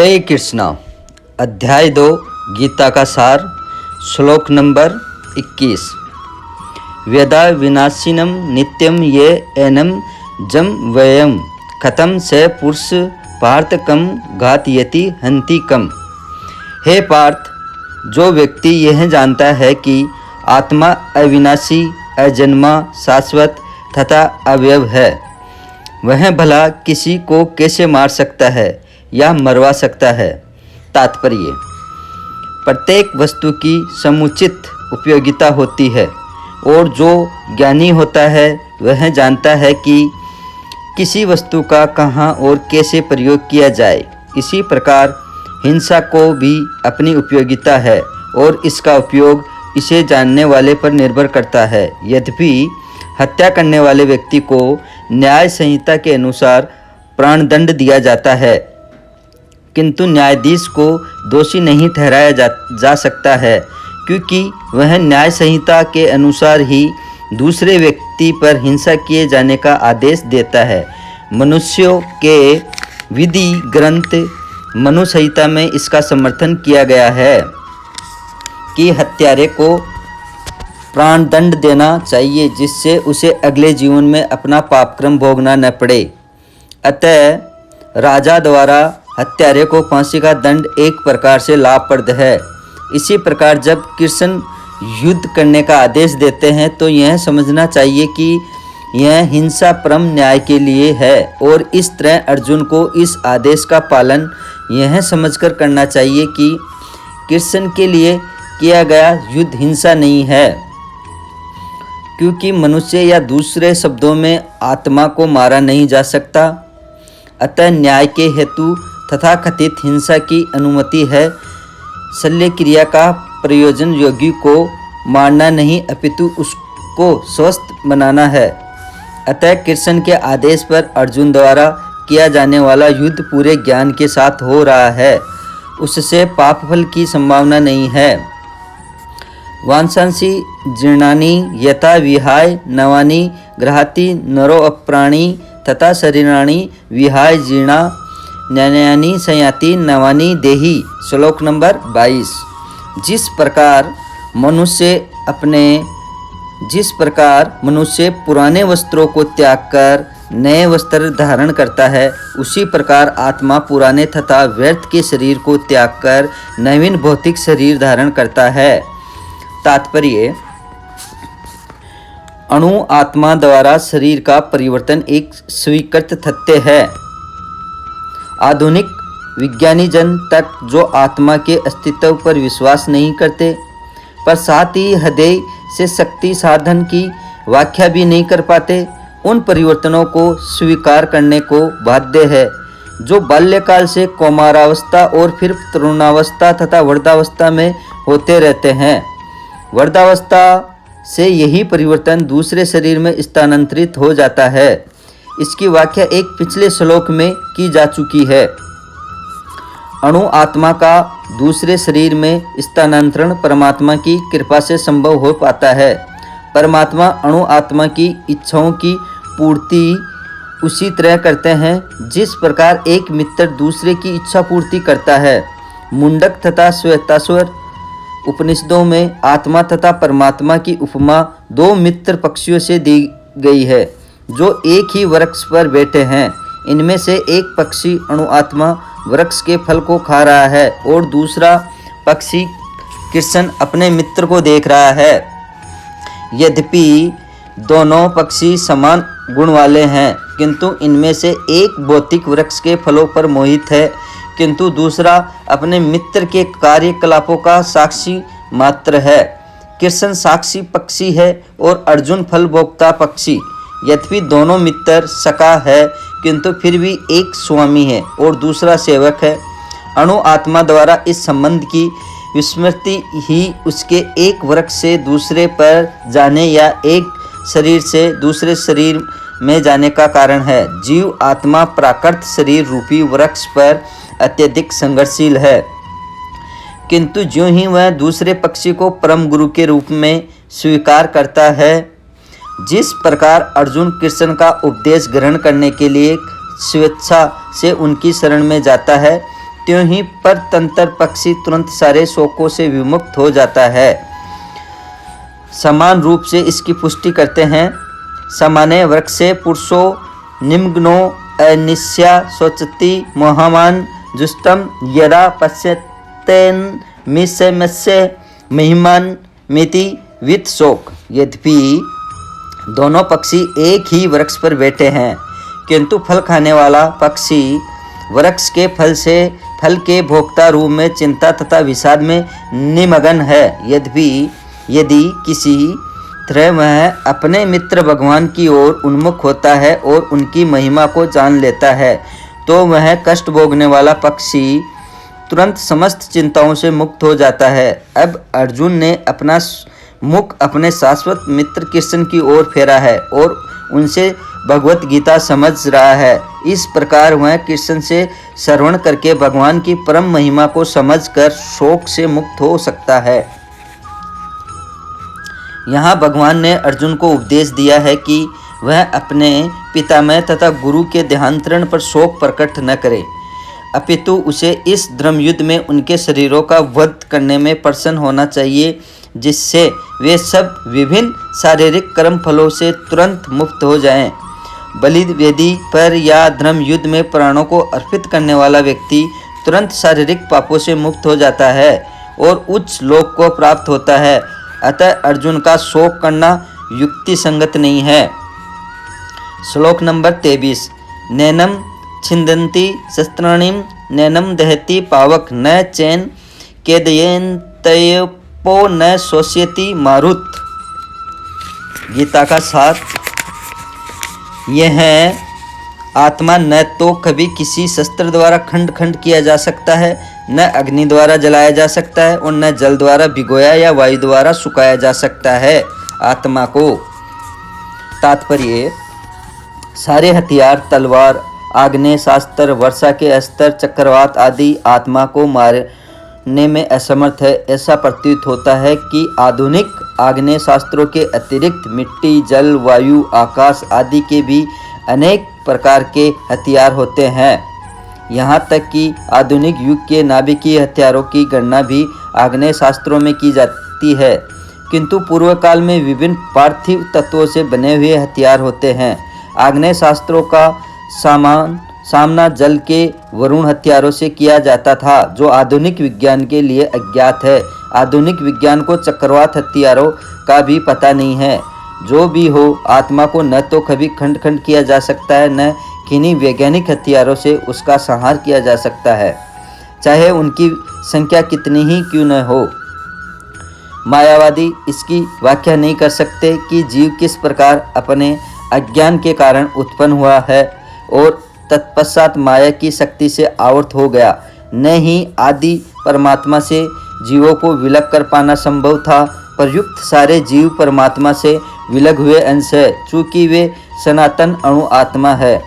हरे कृष्णा। अध्याय 2 गीता का सार। श्लोक नंबर 21। व्यदा विनाशिनम नित्यम ये एनम जम वयम कथम से पुरुष पार्थ कम घातयति हंति कम। हे पार्थ, जो व्यक्ति यह जानता है कि आत्मा अविनाशी, अजन्मा, शाश्वत तथा अवयव है, वह भला किसी को कैसे मार सकता है या मरवा सकता है। तात्पर्य: प्रत्येक वस्तु की समुचित उपयोगिता होती है और जो ज्ञानी होता है वह जानता है कि किसी वस्तु का कहाँ और कैसे प्रयोग किया जाए। इसी प्रकार हिंसा को भी अपनी उपयोगिता है और इसका उपयोग इसे जानने वाले पर निर्भर करता है। यद्यपि हत्या करने वाले व्यक्ति को न्याय संहिता के अनुसार प्राणदंड दिया जाता है, किंतु न्यायाधीश को दोषी नहीं ठहराया जा सकता है, क्योंकि वह न्याय संहिता के अनुसार ही दूसरे व्यक्ति पर हिंसा किए जाने का आदेश देता है। मनुष्यों के विधि ग्रंथ मनु संहिता में इसका समर्थन किया गया है कि हत्यारे को प्राणदंड देना चाहिए, जिससे उसे अगले जीवन में अपना पापक्रम भोगना न पड़े। अतः राजा द्वारा हत्यारे को फांसी का दंड एक प्रकार से लाभप्रद है। इसी प्रकार जब कृष्ण युद्ध करने का आदेश देते हैं तो यह समझना चाहिए कि यह हिंसा परम न्याय के लिए है, और इस तरह अर्जुन को इस आदेश का पालन यह समझकर करना चाहिए कि कृष्ण के लिए किया गया युद्ध हिंसा नहीं है, क्योंकि मनुष्य या दूसरे शब्दों में आत्मा को मारा नहीं जा सकता। अतः न्याय के हेतु तथा कथित हिंसा की अनुमति है। शल्य क्रिया का प्रयोजन योगी को मारना नहीं अपितु उसको स्वस्थ बनाना है। अतः कृष्ण के आदेश पर अर्जुन द्वारा किया जाने वाला युद्ध पूरे ज्ञान के साथ हो रहा है, उससे पापफल की संभावना नहीं है। वांसांसि जीर्णानि यथा विहाय नवानि गृहाति नरो अप्राणि तथा शरीराणि विहाय जीर्णा न्यायानि संयाति नवानि देहि। श्लोक नंबर 22। जिस प्रकार मनुष्य पुराने वस्त्रों को त्याग कर नए वस्त्र धारण करता है, उसी प्रकार आत्मा पुराने तथा व्यर्थ के शरीर को त्याग कर नवीन भौतिक शरीर धारण करता है। तात्पर्य: अणु आत्मा द्वारा शरीर का परिवर्तन एक स्वीकृत तथ्य है। आधुनिक विज्ञानी जन तक जो आत्मा के अस्तित्व पर विश्वास नहीं करते, पर साथ ही हृदय से शक्ति साधन की व्याख्या भी नहीं कर पाते, उन परिवर्तनों को स्वीकार करने को बाध्य है जो बाल्यकाल से कौमारावस्था और फिर तरुणावस्था तथा वृद्धावस्था में होते रहते हैं। वृद्धावस्था से यही परिवर्तन दूसरे शरीर में स्थानांतरित हो जाता है। इसकी व्याख्या एक पिछले श्लोक में की जा चुकी है। अणु आत्मा का दूसरे शरीर में स्थानांतरण परमात्मा की कृपा से संभव हो पाता है। परमात्मा अणु आत्मा की इच्छाओं की पूर्ति उसी तरह करते हैं जिस प्रकार एक मित्र दूसरे की इच्छा पूर्ति करता है। मुंडक तथा श्वेताश्वर उपनिषदों में आत्मा तथा परमात्मा की उपमा दो मित्र पक्षियों से दी गई है जो एक ही वृक्ष पर बैठे हैं। इनमें से एक पक्षी अणु आत्मा वृक्ष के फल को खा रहा है और दूसरा पक्षी कृष्ण अपने मित्र को देख रहा है। यद्यपि दोनों पक्षी समान गुण वाले हैं, किंतु इनमें से एक भौतिक वृक्ष के फलों पर मोहित है, किंतु दूसरा अपने मित्र के कार्यकलापों का साक्षी मात्र है। कृष्ण साक्षी पक्षी है और अर्जुन फल भोक्ता पक्षी। यद्यपि दोनों मित्र सखा है, किंतु फिर भी एक स्वामी है और दूसरा सेवक है। अणु आत्मा द्वारा इस संबंध की विस्मृति ही उसके एक वृक्ष से दूसरे पर जाने या एक शरीर से दूसरे शरीर में जाने का कारण है। जीव आत्मा प्राकृत शरीर रूपी वृक्ष पर अत्यधिक संघर्षशील है, किंतु ज्यों ही वह दूसरे पक्षी को परम गुरु के रूप में स्वीकार करता है, जिस प्रकार अर्जुन कृष्ण का उपदेश ग्रहण करने के लिए स्वेच्छा से उनकी शरण में जाता है, त्यों ही परतंत्र पक्षी तुरंत सारे शोकों से विमुक्त हो जाता है। समान रूप से इसकी पुष्टि करते हैं। सामान्य वृक्षे पुरुषो निम्नो अनिश्या शोचति मोहमान जुष्टम यदा पश्यतेन मिश्य महिमान मिति वित शोक। यद्यपि दोनों पक्षी एक ही वृक्ष पर बैठे हैं, किंतु फल खाने वाला पक्षी वृक्ष के फल के भोक्ता रूप में चिंता तथा विषाद में निमग्न है। यदि किसी तरह वह अपने मित्र भगवान की ओर उन्मुख होता है और उनकी महिमा को जान लेता है, तो वह कष्ट भोगने वाला पक्षी तुरंत समस्त चिंताओं से मुक्त हो जाता है। अब अर्जुन ने अपना मुख अपने शाश्वत मित्र कृष्ण की ओर फेरा है और उनसे भगवत गीता समझ रहा है। इस प्रकार वह कृष्ण से श्रवण करके भगवान की परम महिमा को समझकर शोक से मुक्त हो सकता है। यहाँ भगवान ने अर्जुन को उपदेश दिया है कि वह अपने पितामह तथा गुरु के देहांतरण पर शोक प्रकट न करे, अपितु उसे इस धर्म युद्ध में उनके शरीरों का वध करने में प्रसन्न होना चाहिए, जिससे वे सब विभिन्न शारीरिक कर्म फलों से तुरंत मुक्त हो जाएं। बलि वेदी पर या धर्म युद्ध में प्राणों को अर्पित करने वाला व्यक्ति तुरंत शारीरिक पापों से मुक्त हो जाता है और उच्च लोक को प्राप्त होता है। अतः अर्जुन का शोक करना युक्ति संगत नहीं है। श्लोक नंबर 23। नैनम छिंदन्ति शस्त्राणिम नैनम दहति पावक न चैन केदयन्तयपो न शोष्यति मारुत। गीता का सार यह है, आत्मा न तो कभी किसी शस्त्र द्वारा खंड खंड किया जा सकता है, न अग्नि द्वारा जलाया जा सकता है और न जल द्वारा भिगोया या वायु द्वारा सुखाया जा सकता है आत्मा को। तात्पर्य, सारे हथियार, तलवार, आग्नेयास्त्र, वर्षा के अस्त्र, चक्रवात आदि आत्मा को मारने में असमर्थ है। ऐसा प्रतीत होता है कि आधुनिक आग्नेयास्त्रों के अतिरिक्त मिट्टी, जल, वायु, आकाश आदि के भी अनेक प्रकार के हथियार होते हैं। यहाँ तक कि आधुनिक युग के नाभिकीय हथियारों की गणना भी आग्नेयास्त्रों में की जाती है, किंतु पूर्व काल में विभिन्न पार्थिव तत्वों से बने हुए हथियार होते हैं। आग्नेयास्त्रों का सामना जल के वरुण हथियारों से किया जाता था, जो आधुनिक विज्ञान के लिए अज्ञात है। आधुनिक विज्ञान को चक्रवात हथियारों का भी पता नहीं है। जो भी हो, आत्मा को न तो कभी खंड खंड किया जा सकता है, न किन्हीं वैज्ञानिक हथियारों से उसका संहार किया जा सकता है, चाहे उनकी संख्या कितनी ही क्यों न हो। मायावादी इसकी व्याख्या नहीं कर सकते कि जीव किस प्रकार अपने अज्ञान के कारण उत्पन्न हुआ है और तत्पश्चात माया की शक्ति से आवर्त हो गया। न ही आदि परमात्मा से जीवों को विलग कर पाना संभव था। प्रयुक्त सारे जीव परमात्मा से विलग हुए अंश है, चूँकि वे सनातन अणु आत्मा है।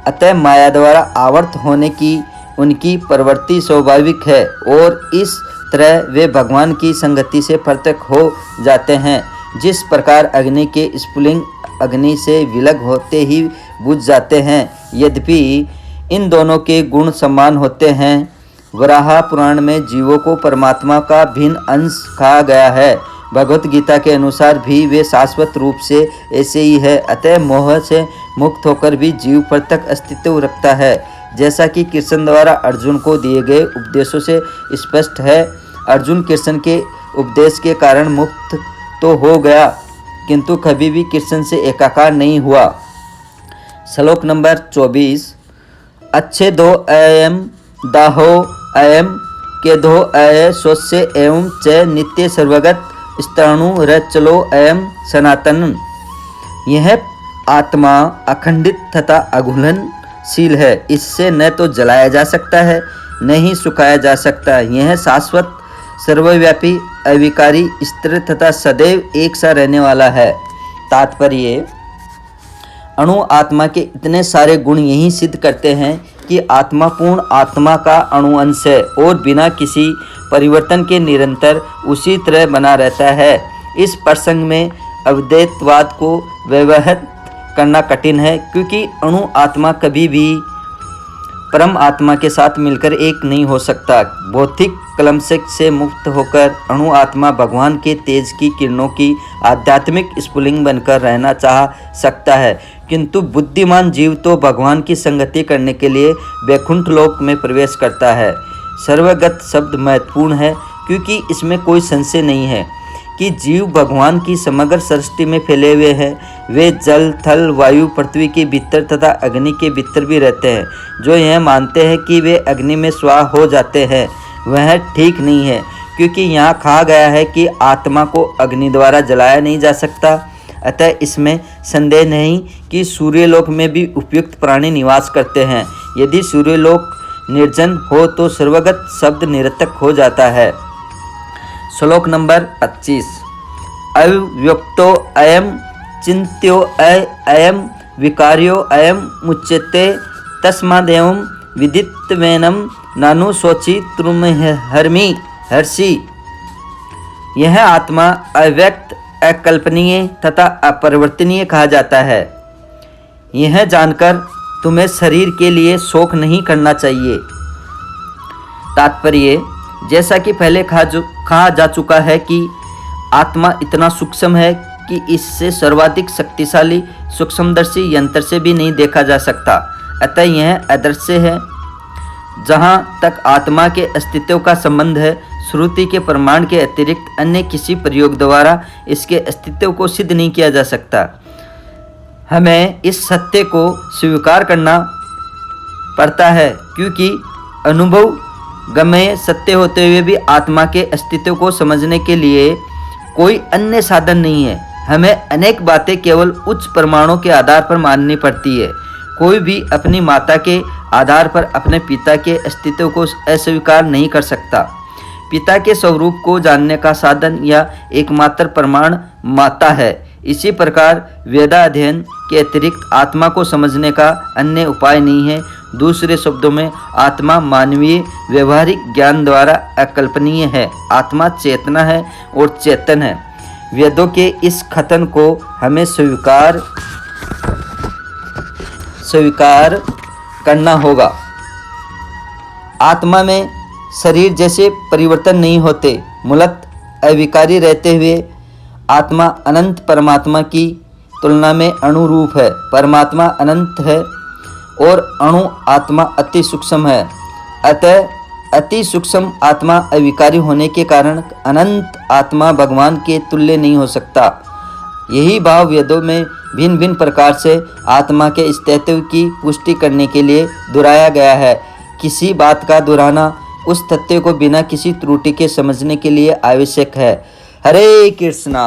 अतः माया द्वारा आवर्त होने की उनकी प्रवृत्ति स्वाभाविक है और इस तरह वे भगवान की संगति से पृथक हो जाते हैं। जिस प्रकार अग्नि के स्फुलिंग अग्नि से विलग होते ही बुझ जाते हैं। यद्यपि इन दोनों के गुण समान होते हैं। वराह पुराण में जीवों को परमात्मा का भिन्न अंश कहा गया है। भगवत गीता के अनुसार भी वे शाश्वत रूप से ऐसे ही है। अतः मोह से मुक्त होकर भी जीव पृथक अस्तित्व रखता है, जैसा कि कृष्ण द्वारा अर्जुन को दिए गए उपदेशों से स्पष्ट है। अर्जुन कृष्ण के उपदेश के कारण मुक्त तो हो गया, किंतु कभी भी कृष्ण से एकाकार नहीं हुआ। श्लोक नंबर 24। अच्छे दो अयम दाहो अयम के दो अय स्वस्य एवं च नित्य सर्वगत स्थाणु रचलो अयम सनातन। यह आत्मा अखंडित तथा अघुलनशील है। इससे न तो जलाया जा सकता है, न ही सुखाया जा सकता है। यह शाश्वत, सर्वव्यापी, अविकारी, स्थिर तथा सदैव एक सा रहने वाला है। तात्पर्य, अणु आत्मा के इतने सारे गुण यही सिद्ध करते हैं कि आत्मा पूर्ण आत्मा का अणु अंश है और बिना किसी परिवर्तन के निरंतर उसी तरह बना रहता है। इस प्रसंग में अद्वैतवाद को व्यवहित करना कठिन है, क्योंकि अणु आत्मा कभी भी परम आत्मा के साथ मिलकर एक नहीं हो सकता। भौतिक कलमश से मुक्त होकर अणु आत्मा भगवान के तेज की किरणों की आध्यात्मिक स्फुलिंग बनकर रहना चाह सकता है, किंतु बुद्धिमान जीव तो भगवान की संगति करने के लिए वैकुंठ लोक में प्रवेश करता है। सर्वगत शब्द महत्वपूर्ण है, क्योंकि इसमें कोई संशय नहीं है कि जीव भगवान की समग्र सृष्टि में फैले हुए हैं। वे जल, थल, वायु, पृथ्वी के भीतर तथा अग्नि के भीतर भी रहते हैं। जो यह मानते हैं कि वे अग्नि में स्वाह हो जाते हैं, वह ठीक नहीं है, क्योंकि यहाँ कहा गया है कि आत्मा को अग्नि द्वारा जलाया नहीं जा सकता। अतः इसमें संदेह नहीं कि सूर्यलोक में भी उपयुक्त प्राणी निवास करते हैं। यदि सूर्यलोक निर्जन हो तो सर्वगत शब्द निरर्थक हो जाता है। श्लोक नंबर 25। अव्यक्तो अयम चिन्त्यो अयम विकार्यो अयम मुच्यते तस्मादेवं विदित्वेनं नानु शोचि त्रुमहर्मि हर्षि। यह आत्मा अव्यक्त, अकल्पनीय तथा अपरिवर्तनीय कहा जाता है। यह जानकर तुम्हें शरीर के लिए शोक नहीं करना चाहिए। तात्पर्य, जैसा कि पहले कहा जा चुका है कि आत्मा इतना सूक्ष्म है कि इससे सर्वाधिक शक्तिशाली सूक्ष्मदर्शी यंत्र से भी नहीं देखा जा सकता। अतः यह अदृश्य है। जहाँ तक आत्मा के अस्तित्व का संबंध है, श्रुति के प्रमाण के अतिरिक्त अन्य किसी प्रयोग द्वारा इसके अस्तित्व को सिद्ध नहीं किया जा सकता। हमें इस सत्य को स्वीकार करना पड़ता है, क्योंकि अनुभव गम्य सत्य होते हुए भी आत्मा के अस्तित्व को समझने के लिए कोई अन्य साधन नहीं है। हमें अनेक बातें केवल उच्च प्रमाणों के आधार पर माननी पड़ती है। कोई भी अपनी माता के आधार पर अपने पिता के अस्तित्व को अस्वीकार नहीं कर सकता। पिता के स्वरूप को जानने का साधन या एकमात्र प्रमाण माता है। इसी प्रकार वेदाध्ययन के अतिरिक्त आत्मा को समझने का अन्य उपाय नहीं है। दूसरे शब्दों में, आत्मा मानवीय व्यवहारिक ज्ञान द्वारा अकल्पनीय है। आत्मा चेतना है और चेतन है। वेदों के इस कथन को हमें स्वीकार करना होगा। आत्मा में शरीर जैसे परिवर्तन नहीं होते। मूलतः अविकारी रहते हुए आत्मा अनंत परमात्मा की तुलना में अणुरूप है। परमात्मा अनंत है और अणु आत्मा अति सूक्ष्म है। अतः अति सूक्ष्म आत्मा अविकारी होने के कारण अनंत आत्मा भगवान के तुल्य नहीं हो सकता। यही भाव वेदों में भिन्न भिन्न प्रकार से आत्मा के अस्तित्व की पुष्टि करने के लिए दोहराया गया है। किसी बात का दोहराना उस तथ्य को बिना किसी त्रुटि के समझने के लिए आवश्यक है। हरे कृष्णा।